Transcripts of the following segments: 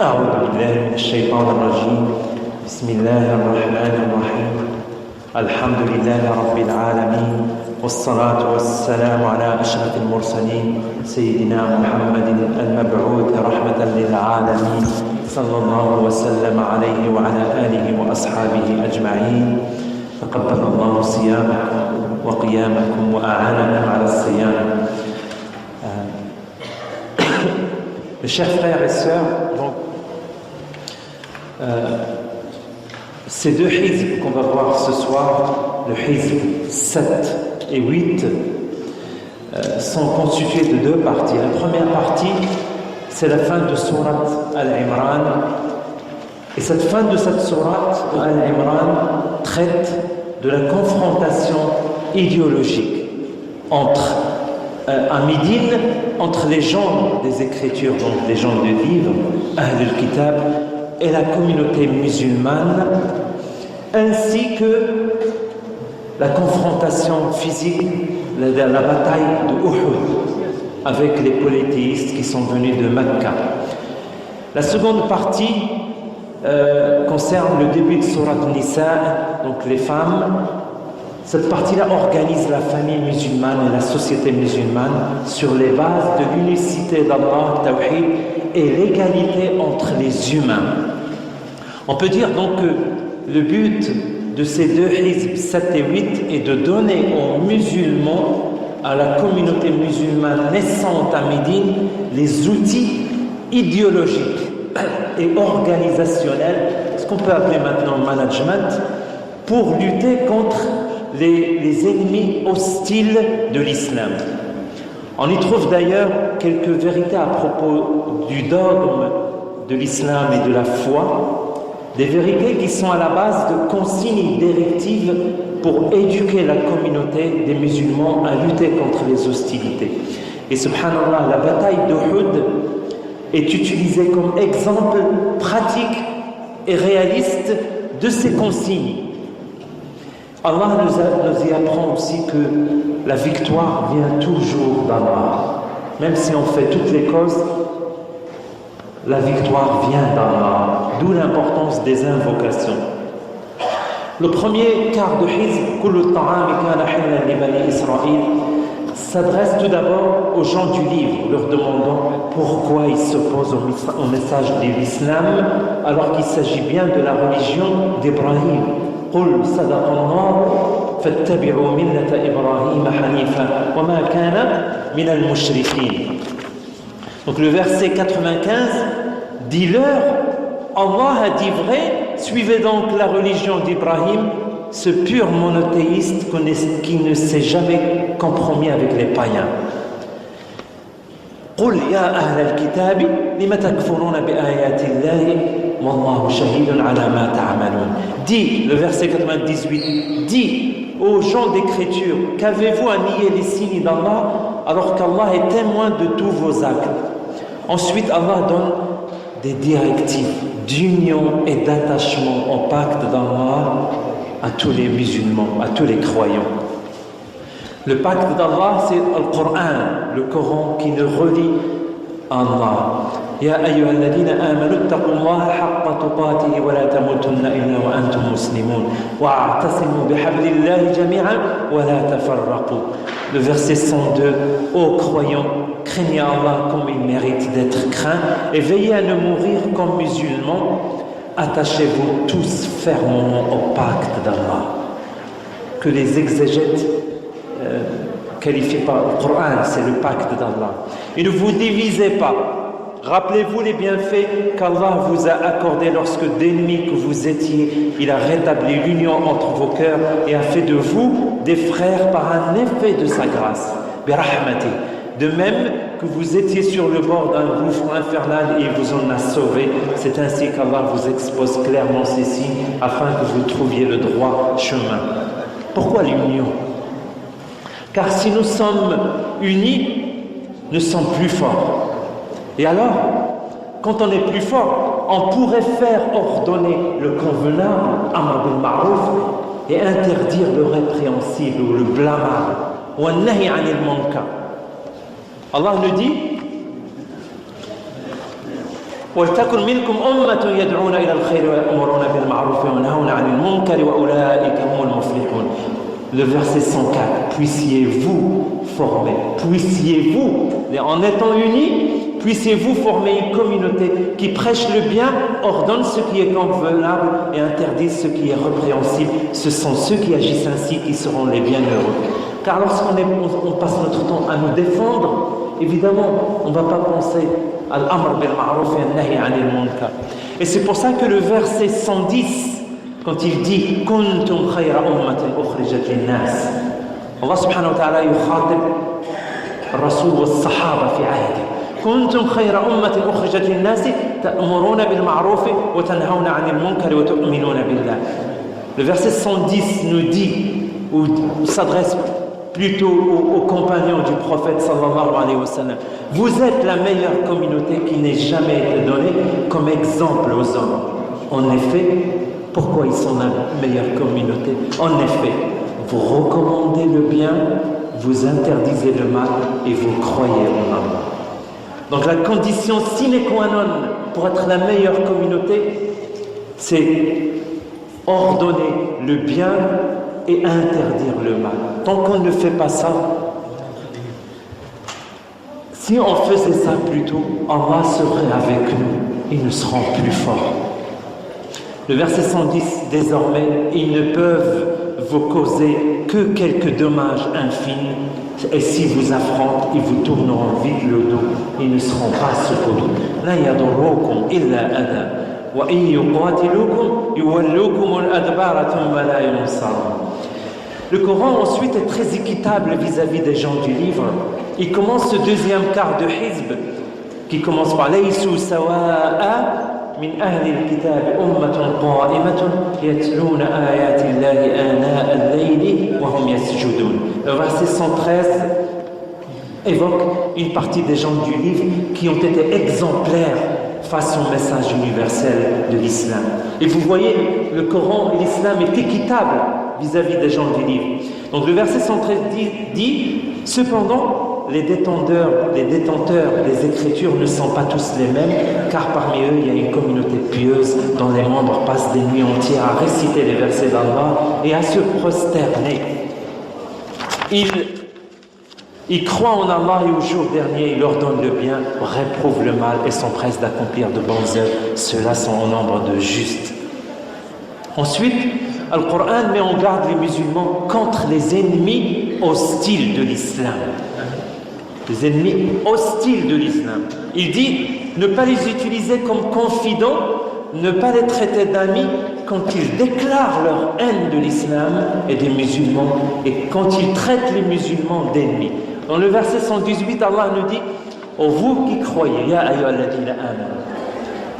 أعوذ بالله من الشيطان الرجيم بسم الله الرحمن الرحيم الحمد لله رب العالمين والصلاة والسلام على أشرف المرسلين سيدنا محمد المبعوث رحمة للعالمين صلى الله وسلم عليه وعلى آله وأصحابه أجمعين تقبل الله صيامكم وقيامكم وأعانكم على الصيام. Mes chers frères et sœurs, donc, ces deux hizb qu'on va voir ce soir, le hizb 7 et 8, sont constitués de deux parties. La première partie, c'est la fin de Surat Al-Imran. Et cette fin de cette Surat Al-Imran traite de la confrontation idéologique entre à Médine, entre les gens des Écritures, donc les gens du livre, Ahl al-Kitab, et la communauté musulmane, ainsi que la confrontation physique, la bataille de Uhud, avec les polythéistes qui sont venus de Mecca. La seconde partie concerne le début de Surat Nisa, donc les femmes. Cette partie-là organise la famille musulmane et la société musulmane sur les bases de l'unicité d'Allah, Tawhid, et l'égalité entre les humains. On peut dire donc que le but de ces deux hizb 7 et 8 est de donner aux musulmans, à la communauté musulmane naissante à Médine, les outils idéologiques et organisationnels, ce qu'on peut appeler maintenant management, pour lutter contre les ennemis hostiles de l'islam. On y trouve d'ailleurs quelques vérités à propos du dogme de l'islam et de la foi, des vérités qui sont à la base de consignes directives pour éduquer la communauté des musulmans à lutter contre les hostilités. Et subhanallah, la bataille d'Uhud est utilisée comme exemple pratique et réaliste de ces consignes. Allah nous y apprend aussi que la victoire vient toujours d'Allah. Même si on fait toutes les causes, la victoire vient d'Allah. D'où l'importance des invocations. Le premier quart de hizb, Kullu ta'ami kana hillan li bani Israël, s'adresse tout d'abord aux gens du livre, leur demandant pourquoi ils s'opposent au message de l'islam alors qu'il s'agit bien de la religion d'Ibrahim. قل صدق الله فاتبعوا ملة إبراهيم حنيفا وما كان من المشركين. Donc le verset 95 dis-leur, Allah a dit vrai, suivez donc la religion d'Ibrahim, ce pur monothéiste qui ne s'est jamais compromis avec les païens. قل يا أهل الكتاب لم تكفرون بآيات الله والله شهيد على ما تعملون. Dis, le verset 98, dis aux gens d'écriture, qu'avez-vous à nier les signes d'Allah alors qu'Allah est témoin de tous vos actes. Ensuite, Allah donne des directives d'union et d'attachement au pacte d'Allah à tous les musulmans, à tous les croyants. Le pacte d'Allah, c'est le Coran, le Coran qui nous relie à Allah. يا أيها الذين آمنوا اتقوا الله حق تقاته ولا تموتن إلا وأنتم مسلمون واعتصموا بحبل الله جميعا ولا تفرقوا. Le verset 102, ô croyants, craignez Allah comme il mérite d'être craint et veillez à ne mourir comme musulmans. Attachez-vous tous fermement au pacte d'Allah. Que les exégètes qualifient par le Coran, c'est le pacte d'Allah. Et ne vous divisez pas. Rappelez-vous les bienfaits qu'Allah vous a accordés lorsque d'ennemis que vous étiez. Il a rétabli l'union entre vos cœurs et a fait de vous des frères par un effet de sa grâce. Birahmati. De même que vous étiez sur le bord d'un gouffre infernal et il vous en a sauvé, c'est ainsi qu'Allah vous expose clairement ces signes afin que vous trouviez le droit chemin. Pourquoi l'union? Car si nous sommes unis, nous sommes plus forts. Et alors, quand on est plus fort, on pourrait faire ordonner le convenable, Amr bil Ma'ruf, et interdire le répréhensible ou le blâmable, ou un nahi anil munkar. Allah nous dit وَلْتَكُنْ مِنْكُمْ أُمَّةٌ يَدْعُونَ إِلَى الْخَيْرِ وَيَأْمُرُونَ بِالْمَعْرُوفِ وَيَنْهَوْنَ عَنِ الْمُنكَرِ وَأُولَٰئِكَ هُمُ الْمُفْلِحُونَ. Le verset 104, puissiez-vous former, puissiez-vous, en étant unis, puissiez-vous former une communauté qui prêche le bien, ordonne ce qui est convenable et interdit ce qui est répréhensible. Ce sont ceux qui agissent ainsi qui seront les bienheureux. Car lorsqu'on passe notre temps à nous défendre, évidemment, on ne va pas penser à l'amr bil ma'ruf et al-nahy 'anil munkar. Et c'est pour ça que le verset 110, quand il dit kuntum khayra ummatin ukhrijat lin-nas, Allah subhanahu wa ta'ala yukhatib الرسول والصحابة في عهده كنتم خير أمة أخرجت للناس تأمرون بالمعروف وتنهون عن المنكر وتؤمنون بالله. Le verset 110 nous dit, ou s'adresse plutôt aux compagnons du prophète sallallahu alayhi wa sallam, vous êtes la meilleure communauté qui n'ait jamais été donnée comme exemple aux hommes. En effet, pourquoi ils sont la meilleure communauté? En effet, vous recommandez le bien, vous interdisez le mal et vous croyez en Allah. Donc la condition sine qua non pour être la meilleure communauté, c'est ordonner le bien et interdire le mal. Tant qu'on ne fait pas ça, si on faisait ça plutôt, Allah serait avec nous et nous serons plus forts. Le verset 110, désormais, ils ne peuvent vous causer que quelques dommages infimes, et si vous affrontent, ils vous tourneront vite le dos, ils ne seront pas secourus. La yadurrukum illa adha, wa in yuqatilukum yuwallukum al-adbara thumma la yunsarun. Le Coran ensuite est très équitable vis-à-vis des gens du livre. Il commence ce deuxième quart de Hizb, qui commence par Laysu sawa'a من أهل الكتاب أمة قائمة يتلون آيات الله آناء الليل وهم يسجدون. Le verset 113 évoque une partie des gens du livre qui ont été exemplaires face au message universel de l'islam. Et vous voyez, le Coran et l'islam est équitable vis-à-vis des gens du livre. Donc le verset 113 dit cependant, les détenteurs des Écritures ne sont pas tous les mêmes, car parmi eux, il y a une communauté pieuse dont les membres passent des nuits entières à réciter les versets d'Allah et à se prosterner. Ils croient en Allah et au jour dernier, ils leur donnent le bien, réprouvent le mal et s'empressent d'accomplir de bonnes œuvres. Ceux-là sont au nombre de justes. Ensuite, le Coran met en garde les musulmans contre les ennemis hostiles de l'islam. Les ennemis hostiles de l'islam. Il dit ne pas les utiliser comme confidents, ne pas les traiter d'amis quand ils déclarent leur haine de l'islam et des musulmans et quand ils traitent les musulmans d'ennemis. Dans le verset 118, Allah nous dit ô vous qui croyez, ya ayyuhalladhina amanu,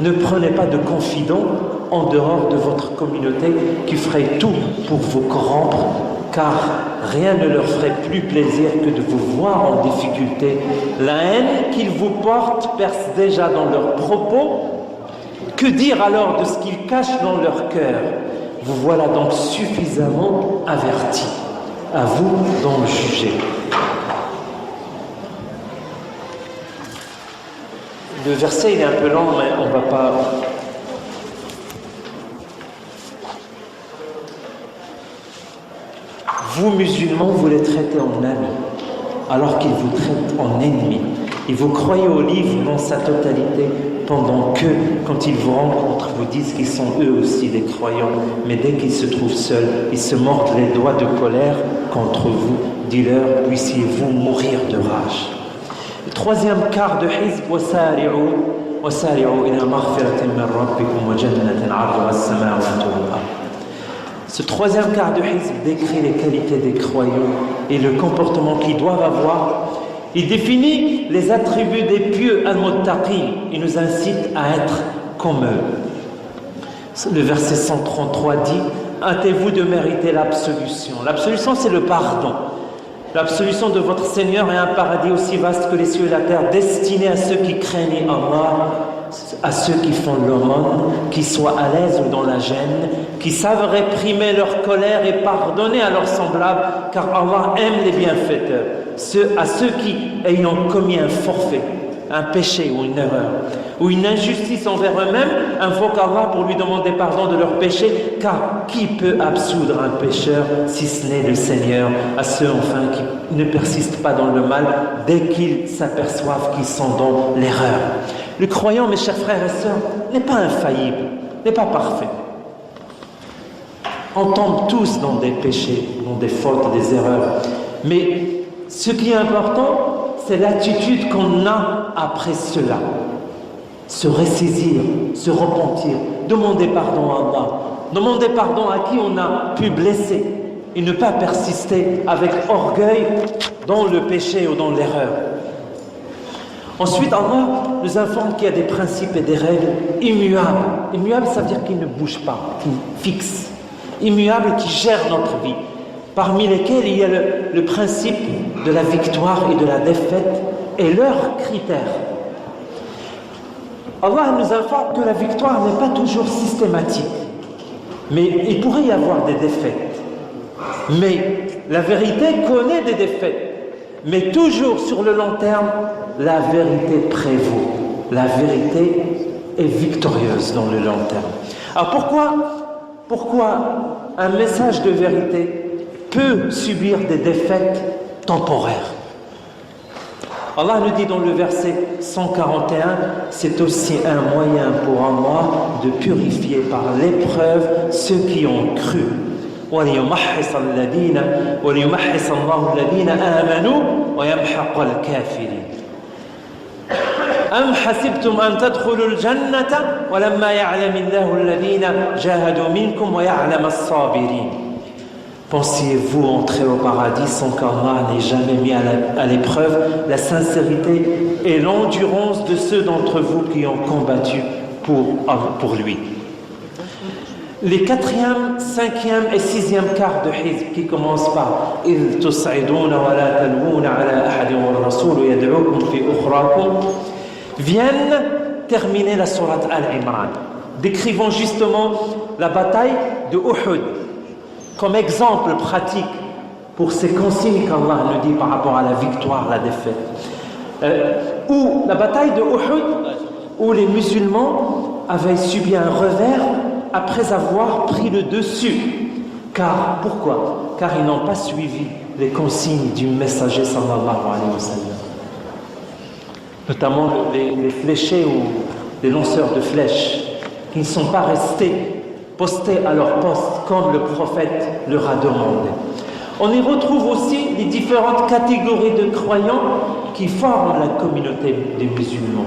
ne prenez pas de confidents en dehors de votre communauté qui ferait tout pour vous corrompre, car rien ne leur ferait plus plaisir que de vous voir en difficulté. La haine qu'ils vous portent perce déjà dans leurs propos. Que dire alors de ce qu'ils cachent dans leur cœur? Vous voilà donc suffisamment avertis. À vous d'en juger. Le verset il est un peu long, mais on ne va pas... Vous, musulmans, vous les traitez en amis, alors qu'ils vous traitent en ennemis. Et vous croyez au livre dans sa totalité, pendant que, quand ils vous rencontrent, vous disent qu'ils sont eux aussi des croyants. Mais dès qu'ils se trouvent seuls, ils se mordent les doigts de colère contre vous. Dis-leur, puissiez-vous mourir de rage. Le troisième quart de Hizb, وَسَارِعُوا إِلَى مَغْفِرَةٍ مِّن رَبِّكُمْ وَجَنَّةٍ عَرْضُهَا السَّمَاوَاتُ وَالْأَرْضُ. Ce troisième quart de Hizb décrit les qualités des croyants et le comportement qu'ils doivent avoir. Il définit les attributs des pieux al-muttaqin. Il nous incite à être comme eux. Le verset 133 dit « Hâtez-vous de mériter l'absolution ». L'absolution, c'est le pardon. L'absolution de votre Seigneur est un paradis aussi vaste que les cieux et la terre, destiné à ceux qui craignent Allah, à ceux qui font l'aumône, qui soient à l'aise ou dans la gêne, qui savent réprimer leur colère et pardonner à leurs semblables, car Allah aime les bienfaiteurs. À ceux qui, ayant commis un forfait, un péché ou une erreur, ou une injustice envers eux-mêmes, invoquent Allah pour lui demander pardon de leurs péchés, car qui peut absoudre un pécheur si ce n'est le Seigneur, à ceux enfin qui ne persistent pas dans le mal dès qu'ils s'aperçoivent qu'ils sont dans l'erreur. Le croyant, mes chers frères et sœurs, n'est pas infaillible, n'est pas parfait. On tombe tous dans des péchés, dans des fautes, des erreurs. Mais ce qui est important, c'est l'attitude qu'on a après cela. Se ressaisir, se repentir, demander pardon à Allah, demander pardon à qui on a pu blesser et ne pas persister avec orgueil dans le péché ou dans l'erreur. Ensuite, Allah nous informe qu'il y a des principes et des règles immuables. Immuables, ça veut dire qu'ils ne bougent pas, qu'ils fixent. Immuables qui gèrent notre vie, parmi lesquels il y a le principe de la victoire et de la défaite et leurs critères. Allah nous informe que la victoire n'est pas toujours systématique, mais il pourrait y avoir des défaites. Mais la vérité connaît des défaites, mais toujours sur le long terme, la vérité prévaut. La vérité est victorieuse dans le long terme. Alors pourquoi un message de vérité peut subir des défaites temporaires? Allah nous dit dans le verset 141, c'est aussi un moyen pour Allah de purifier par l'épreuve ceux qui ont cru. وَلِيُمَحِّصَ اللَّهُ الَّذِينَ آمَنُوا وَيَمْحَقَ الْكَافِرِينَ أَمْ حَسِبْتُمْ أَنْ تَدْخُلُوا الْجَنَّةَ وَلَمَّا يَعْلَمِ اللَّهُ الَّذِينَ جَاهَدُوا مِنْكُمْ وَيَعْلَمَ الصَّابِرِينَ. Pensiez-vous entrer au paradis sans qu'Allah n'ait jamais mis à l'épreuve la sincérité et l'endurance de ceux d'entre vous qui ont combattu pour lui? Les 4e, 5e et 6e quarts de Hizb qui commencent par إِذْ تُصْعِدُونَ وَلَا تَلْوُونَ عَلَى أَحَدٍ وَالرَّسُولُ يَدْعُوكُمْ فِي أُخْرَاكُمْ viennent terminer la sourate Al-Imran, décrivant justement la bataille de Uhud comme exemple pratique pour ces consignes qu'Allah nous dit par rapport à la victoire, la défaite. Ou la bataille de Uhud, où les musulmans avaient subi un revers après avoir pris le dessus. Car, pourquoi? Car ils n'ont pas suivi les consignes du messager sallallahu alayhi wa sallam. Notamment les fléchés ou les lanceurs de flèches, qui ne sont pas restés postés à leur poste comme le prophète leur a demandé. On y retrouve aussi les différentes catégories de croyants qui forment la communauté des musulmans.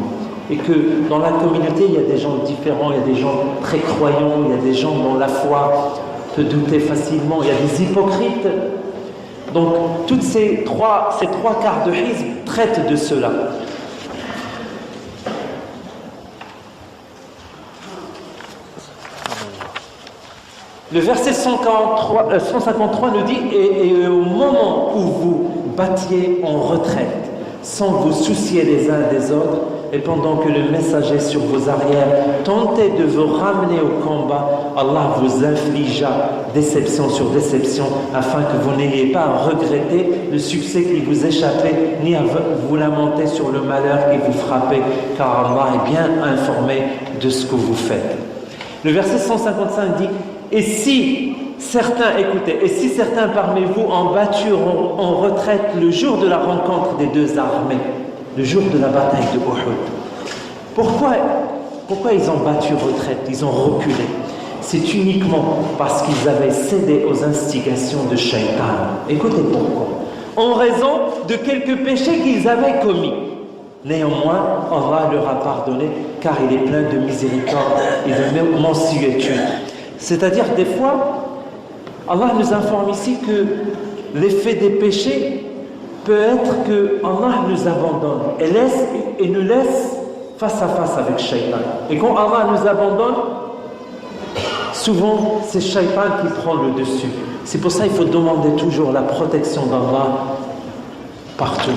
Et que dans la communauté, il y a des gens différents, il y a des gens très croyants, il y a des gens dont la foi peut douter facilement, il y a des hypocrites. Donc, toutes ces trois quarts de Hizb traitent de cela. Le verset 153 nous dit « Et au moment où vous battiez en retraite, sans vous soucier les uns des autres, et pendant que le messager sur vos arrières tentait de vous ramener au combat, Allah vous infligea déception sur déception, afin que vous n'ayez pas à regretter le succès qui vous échappait, ni à vous lamenter sur le malheur qui vous frappait, car Allah est bien informé de ce que vous faites. » Le verset 155 dit « Et si certains parmi vous ont battu en retraite le jour de la rencontre des deux armées, le jour de la bataille de Uhud. Pourquoi ils ont battu retraite, ils ont reculé? C'est uniquement parce qu'ils avaient cédé aux instigations de Shaitan. Écoutez pourquoi. En raison de quelques péchés qu'ils avaient commis. Néanmoins, Allah leur a pardonné car il est plein de miséricorde et de mansuétude. C'est-à-dire, des fois, Allah nous informe ici que l'effet des péchés peut être que Allah nous abandonne et nous laisse face à face avec Shaitan. Et quand Allah nous abandonne, souvent c'est Shaitan qui prend le dessus. C'est pour ça qu'il faut demander toujours la protection d'Allah partout.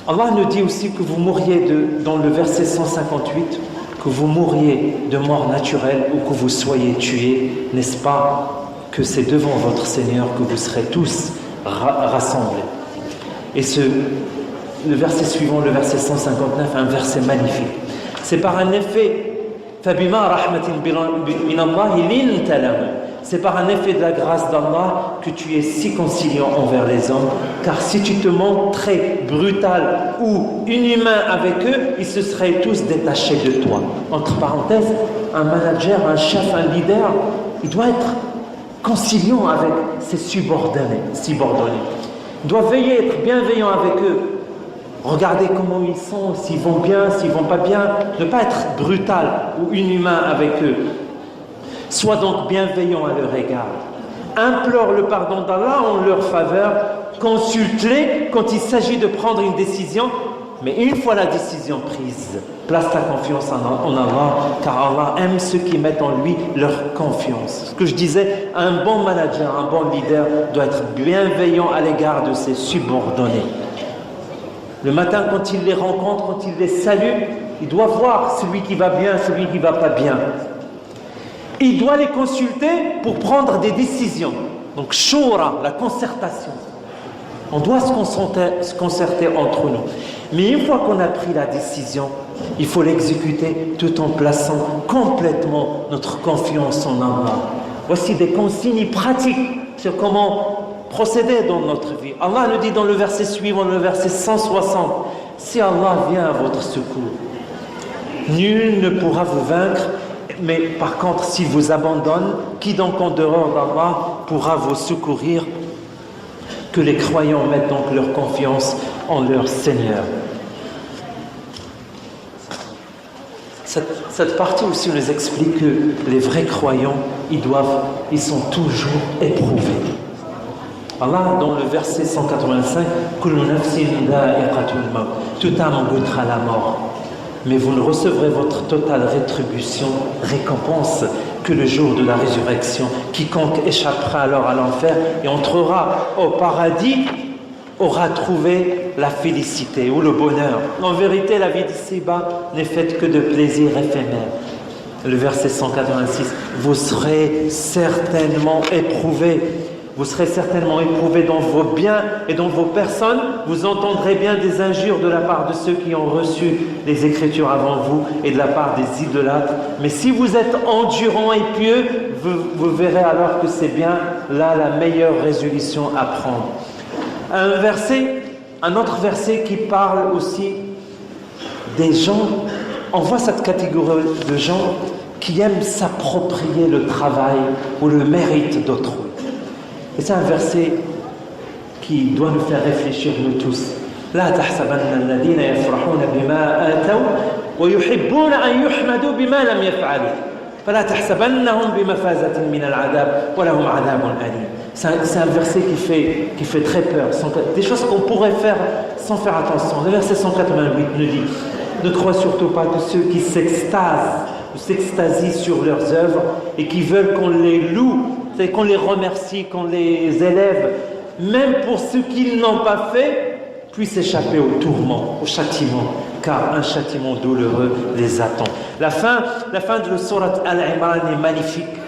Allah nous dit aussi que vous mourriez dans le verset 158, que vous mourriez de mort naturelle ou que vous soyez tués, n'est-ce pas que c'est devant votre Seigneur que vous serez tous rassemblés. Et ce le verset suivant, le verset 159, un verset magnifique. C'est par un effet, c'est par un effet de la grâce d'Allah que tu es si conciliant envers les hommes, car si tu te montres très brutal ou inhumain avec eux, ils se seraient tous détachés de toi. Entre parenthèses, un manager, un chef, un leader, il doit être conciliant avec ses subordonnés. Il doit veiller, être bienveillant avec eux. Regardez comment ils sont, s'ils vont bien, s'ils vont pas bien. Ne pas être brutal ou inhumain avec eux. Sois donc bienveillant à leur égard. Implore le pardon d'Allah en leur faveur. Consulte-les quand il s'agit de prendre une décision. Mais une fois la décision prise, place ta confiance en Allah, car Allah aime ceux qui mettent en lui leur confiance. Ce que je disais, un bon manager, un bon leader doit être bienveillant à l'égard de ses subordonnés. Le matin, quand il les rencontre, quand il les salue, il doit voir celui qui va bien, celui qui ne va pas bien. Il doit les consulter pour prendre des décisions. Donc, shura, la concertation. On doit se concerter entre nous. Mais une fois qu'on a pris la décision, il faut l'exécuter tout en plaçant complètement notre confiance en Allah. Voici des consignes pratiques sur comment procéder dans notre vie. Allah nous dit dans le verset suivant, le verset 160, si Allah vient à votre secours, nul ne pourra vous vaincre, mais par contre, s'il vous abandonne, qui donc en dehors d'Allah pourra vous secourir? Que les croyants mettent donc leur confiance en leur Seigneur. Cette partie aussi nous explique que les vrais croyants, ils sont toujours éprouvés. Allah, dans le verset 185, toute âme goûtera la mort, mais vous ne recevrez votre totale rétribution, récompense, que le jour de la résurrection. Quiconque échappera alors à l'enfer et entrera au paradis aura trouvé la félicité ou le bonheur. En vérité, la vie d'ici-bas n'est faite que de plaisirs éphémères. Le verset 186, vous serez certainement éprouvés. Vous serez certainement éprouvés dans vos biens et dans vos personnes. Vous entendrez bien des injures de la part de ceux qui ont reçu les Écritures avant vous et de la part des idolâtres. Mais si vous êtes endurants et pieux, vous verrez alors que c'est bien là la meilleure résolution à prendre. Un autre verset qui parle aussi des gens. On voit cette catégorie de gens qui aiment s'approprier le travail ou le mérite d'autrui. Et c'est un verset qui doit nous faire réfléchir nous tous. لا تحسبن الذين يفرحون بما آتوا ويحبون أن يحمدوا بما لم يفعلوا فلا تحسبنهم بمفازة من العذاب ولهم عذاب أليم. C'est un verset qui fait très peur. Des choses qu'on pourrait faire sans faire attention. Le verset 188 nous dit: ne crois surtout pas que ceux qui s'extasient sur leurs œuvres et qui veulent qu'on les loue, c'est qu'on les remercie, qu'on les élève, même pour ceux qui n'ont pas fait, puissent échapper au tourment, au châtiment, car un châtiment douloureux les attend. La fin de la sourate Al-Imran est magnifique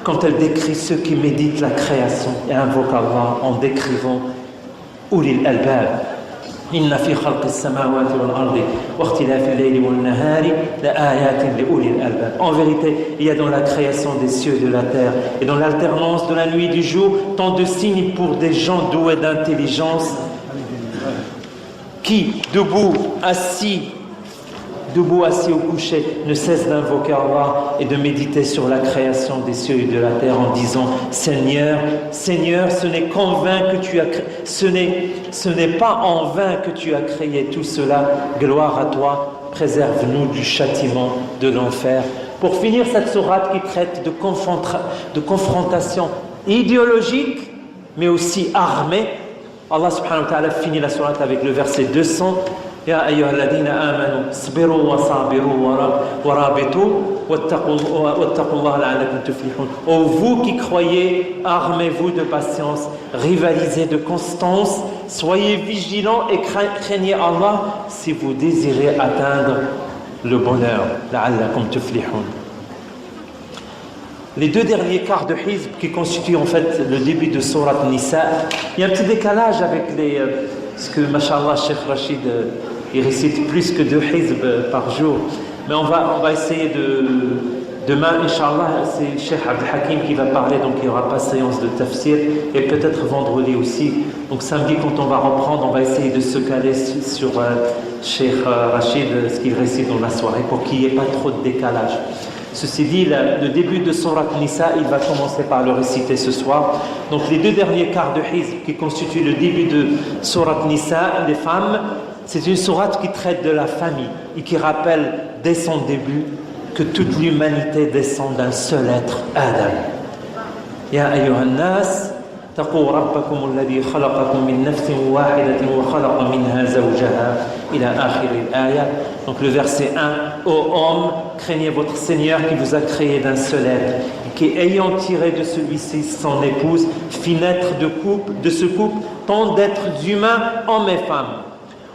quand elle décrit ceux qui méditent la création et invoquent Allah en décrivant Ulil Albab. إن في خلق السماوات والأرض واختلاف الليل والنهار لآيات لأولي الألباب. En vérité, il y a dans la création des cieux et de la terre et dans l'alternance de la nuit et du jour tant de signes pour des gens doués d'intelligence qui, debout, assis au coucher, ne cessent d'invoquer Allah et de méditer sur la création des cieux et de la terre en disant: Seigneur, Seigneur, ce n'est pas en vain que tu as créé tout cela. Gloire à toi, préserve-nous du châtiment de l'enfer. Pour finir cette sourate qui traite de confrontation idéologique, mais aussi armée, Allah subhanahu wa ta'ala finit la sourate avec le verset 200. يا أيها الذين آمنوا اصبروا وصابروا ورابطوا واتقوا الله لعلكم تفلحون. Ô vous qui croyez, armez-vous de patience, rivalisez de constance, soyez vigilants et craignez Allah si vous désirez atteindre le bonheur. لعلكم تفلحون. Les deux derniers quarts de Hizb qui constituent en fait le début de Sourate Nisa, il y a un petit décalage avec Parce que, mashallah, Cheikh Rachid, il récite plus que 2 hizb par jour. Mais on va essayer demain, Inch'Allah, c'est Cheikh Abdel Hakim qui va parler, donc il n'y aura pas de séance de tafsir, et peut-être vendredi aussi. Donc samedi, quand on va reprendre, on va essayer de se caler sur Cheikh Rachid, ce qu'il récite dans la soirée, pour qu'il n'y ait pas trop de décalage. Ceci dit, le début de Surat Nisa, il va commencer par le réciter ce soir. Donc les 2 derniers quarts de hizb qui constituent le début de Surat Nisa, les femmes, c'est une sourate qui traite de la famille et qui rappelle dès son début que toute l'humanité descend d'un seul être, Adam. Ya ayyuhan nas, taqu rabbakum alladhi khalaqakum min nafsin wahidatin wa khalaqa minha zawjaha ila akhir al-aya. Donc le verset 1, ô homme, craignez votre Seigneur qui vous a créé d'un seul être, qui ayant tiré de celui-ci son épouse, fit naître de ce couple tant d'êtres humains, hommes et femmes.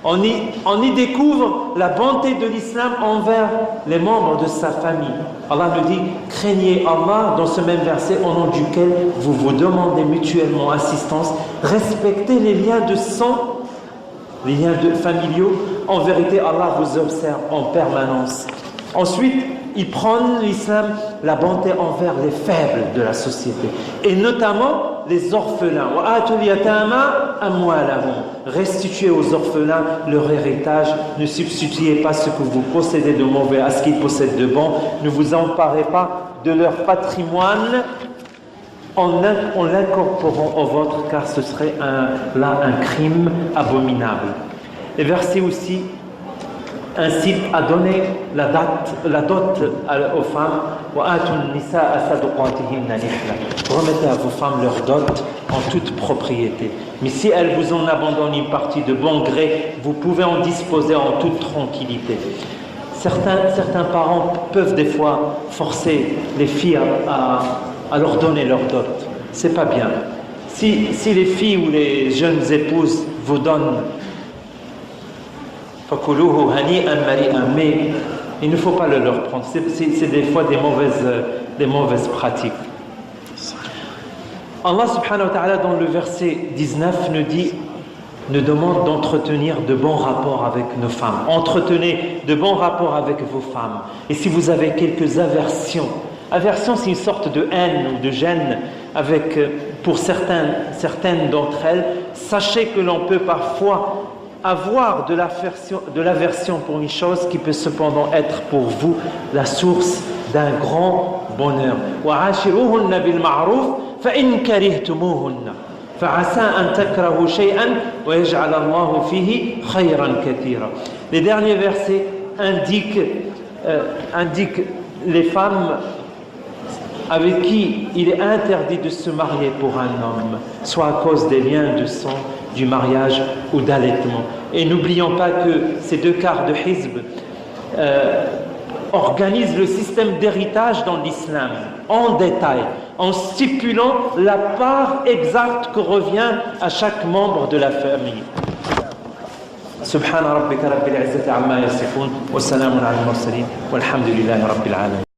On y découvre la bonté de l'islam envers les membres de sa famille. Allah nous dit, craignez Allah dans ce même verset au nom duquel vous vous demandez mutuellement assistance, respectez les liens de sang, les liens familiaux. En vérité, Allah vous observe en permanence. Ensuite, il prône l'islam, la bonté envers les faibles de la société, et notamment les orphelins. Restituez aux orphelins leur héritage. Ne substituez pas ce que vous possédez de mauvais à ce qu'ils possèdent de bon. Ne vous emparez pas de leur patrimoine en l'incorporant au vôtre, car ce serait un crime abominable. Les versets aussi incite à donner la dot aux femmes. Remettez à vos femmes leur dot en toute propriété. Mais si elles vous en abandonnent une partie de bon gré, vous pouvez en disposer en toute tranquillité. Certains parents peuvent des fois forcer les filles à leur donner leur dot. C'est pas bien. Si les filles ou les jeunes épouses vous donnent, mais il ne faut pas le leur prendre. C'est des fois des mauvaises pratiques. Allah subhanahu wa ta'ala dans le verset 19 nous demande d'entretenir de bons rapports avec nos femmes. Entretenez de bons rapports avec vos femmes. Et si vous avez quelques aversion, c'est une sorte de haine ou de gêne pour certaines d'entre elles, sachez que l'on peut parfois avoir de l'aversion pour une chose qui peut cependant être pour vous la source d'un grand bonheur. وَعَاشِرُوهُنَّ بِالْمَعْرُوفِ فَإِنْ كَرِهْتُمُوهُنَّ فَعَسَىٰ أَنْ تَكْرَهُوا شَيْئًا وَيَجْعَلَ اللَّهُ فِيهِ خَيْرًا كَثِيرًا. Les derniers versets indiquent les femmes avec qui il est interdit de se marier pour un homme, soit à cause des liens de sang, du mariage ou d'allaitement. Et n'oublions pas que ces 2 quarts de hizb organisent le système d'héritage dans l'islam en détail, en stipulant la part exacte que revient à chaque membre de la famille. Subhana rabbika rabbil izzati amma yasifun wa salamun ala al-mursalin walhamdulillahi rabbil alamin.